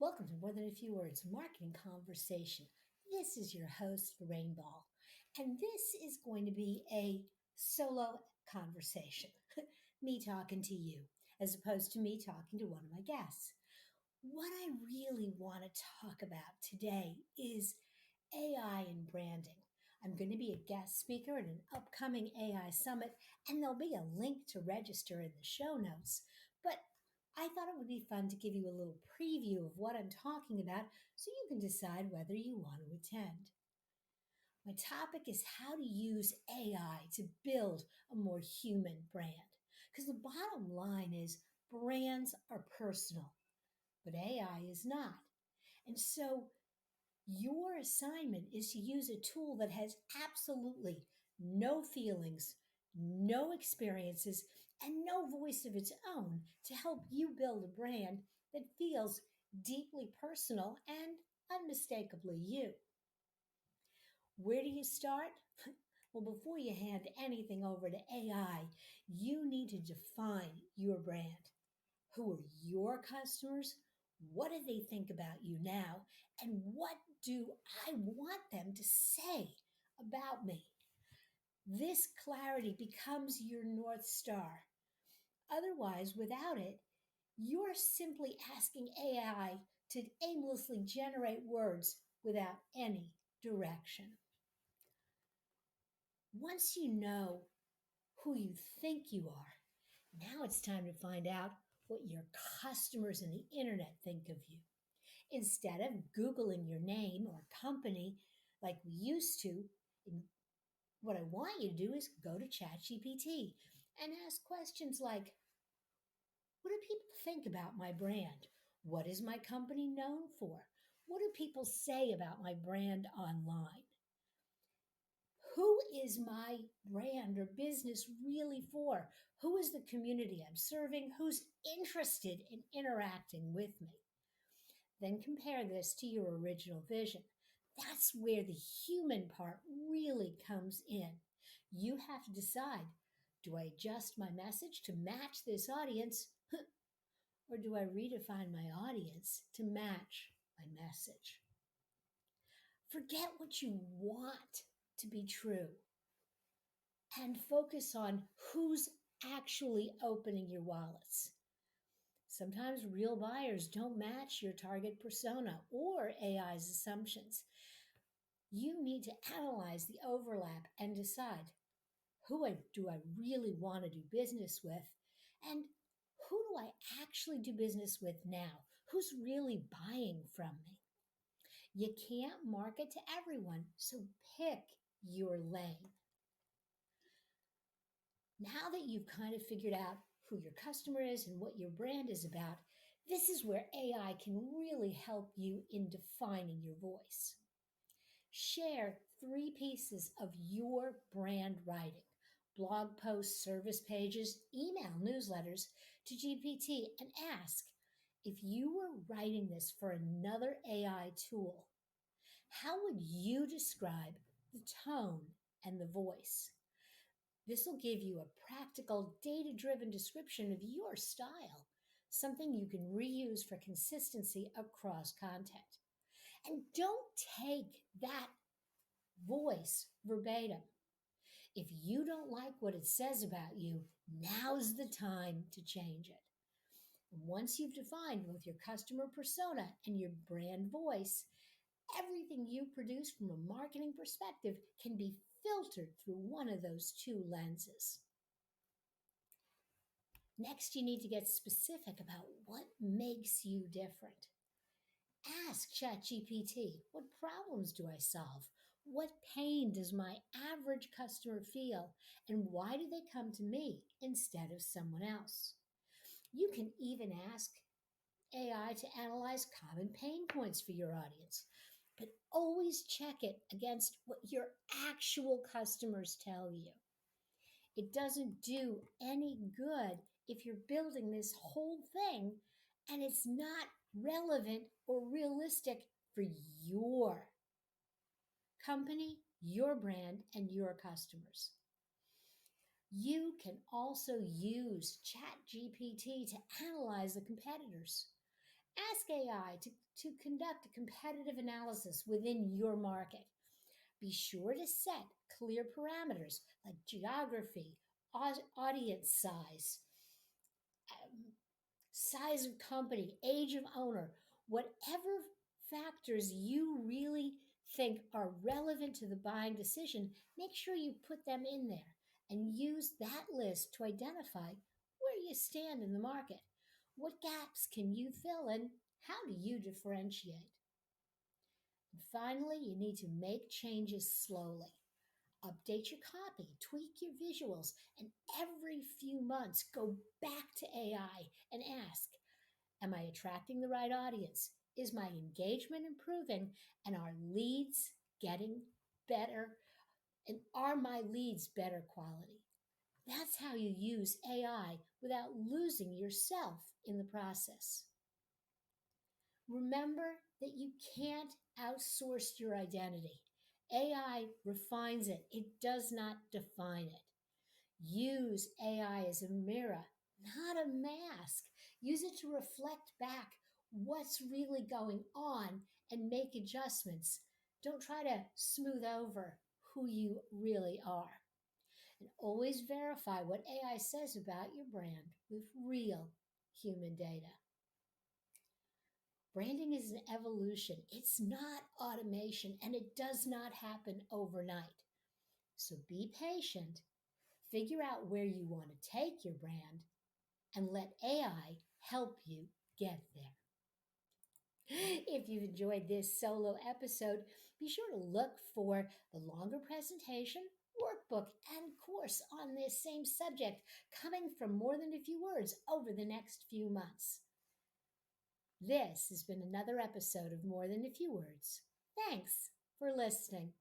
Welcome to More Than a Few Words Marketing Conversation. This is your host, Lorraine, and this is going to be a solo conversation. Me talking to you, as opposed to me talking to one of my guests. What I really want to talk about today is AI and branding. I'm going to be a guest speaker at an upcoming AI summit, and there'll be a link to register in the show notes. But I thought it would be fun to give you a little preview of what I'm talking about so you can decide whether you want to attend. My topic is how to use AI to build a more human brand. Because the bottom line is brands are personal, but AI is not. And so your assignment is to use a tool that has absolutely no feelings, no experiences, and no voice of its own to help you build a brand that feels deeply personal and unmistakably you. Where do you start? Well, before you hand anything over to AI, you need to define your brand. Who are your customers? What do they think about you now? And what do I want them to say about me? This clarity becomes your North Star. Otherwise, without it, you're simply asking AI to aimlessly generate words without any direction. Once you know who you think you are, now it's time to find out what your customers and the internet think of you. Instead of Googling your name or company like we used to, what I want you to do is go to ChatGPT and ask questions like, what do people think about my brand? What is my company known for? What do people say about my brand online? Who is my brand or business really for? Who is the community I'm serving? Who's interested in interacting with me? Then compare this to your original vision. That's where the human part really comes in. You have to decide, do I adjust my message to match this audience, or do I redefine my audience to match my message? Forget what you want to be true and focus on who's actually opening your wallets. Sometimes real buyers don't match your target persona or AI's assumptions. You need to analyze the overlap and decide do I really want to do business with, and who do I actually do business with now? Who's really buying from me? You can't market to everyone, so pick your lane. Now that you've kind of figured out who your customer is and what your brand is about, this is where AI can really help you in defining your voice. Share 3 pieces of your brand writing: blog posts, service pages, email newsletters to GPT, and ask, if you were writing this for another AI tool, how would you describe the tone and the voice? This will give you a practical, data driven description of your style, something you can reuse for consistency across content. And don't take that voice verbatim. If you don't like what it says about you, now's the time to change it. Once you've defined both your customer persona and your brand voice, everything you produce from a marketing perspective can be filtered through one of those 2 lenses. Next, you need to get specific about what makes you different. Ask ChatGPT, what problems do I solve? What pain does my average customer feel? And why do they come to me instead of someone else? You can even ask AI to analyze common pain points for your audience, but always check it against what your actual customers tell you. It doesn't do any good if you're building this whole thing and it's not relevant or realistic for your company, your brand, and your customers. You can also use ChatGPT to analyze the competitors. Ask AI to conduct a competitive analysis within your market. Be sure to set clear parameters like geography, audience size, um, size of company, age of owner, whatever factors you really think are relevant to the buying decision, make sure you put them in there and use that list to identify where you stand in the market. What gaps can you fill and how do you differentiate? And finally, you need to make changes slowly. Update your copy, tweak your visuals, and every few months go back to AI and ask, am I attracting the right audience? Is my engagement improving? And are leads getting better? And are my leads better quality? That's how you use AI without losing yourself in the process. Remember that you can't outsource your identity. AI refines it, it does not define it. Use AI as a mirror, not a mask. Use it to reflect back what's really going on and make adjustments. Don't try to smooth over who you really are. And always verify what AI says about your brand with real human data. Branding is an evolution, it's not automation, and it does not happen overnight. So be patient, figure out where you want to take your brand, and let AI help you get there. If you've enjoyed this solo episode, be sure to look for the longer presentation, workbook, and course on this same subject coming from More Than a Few Words over the next few months. This has been another episode of More Than a Few Words. Thanks for listening.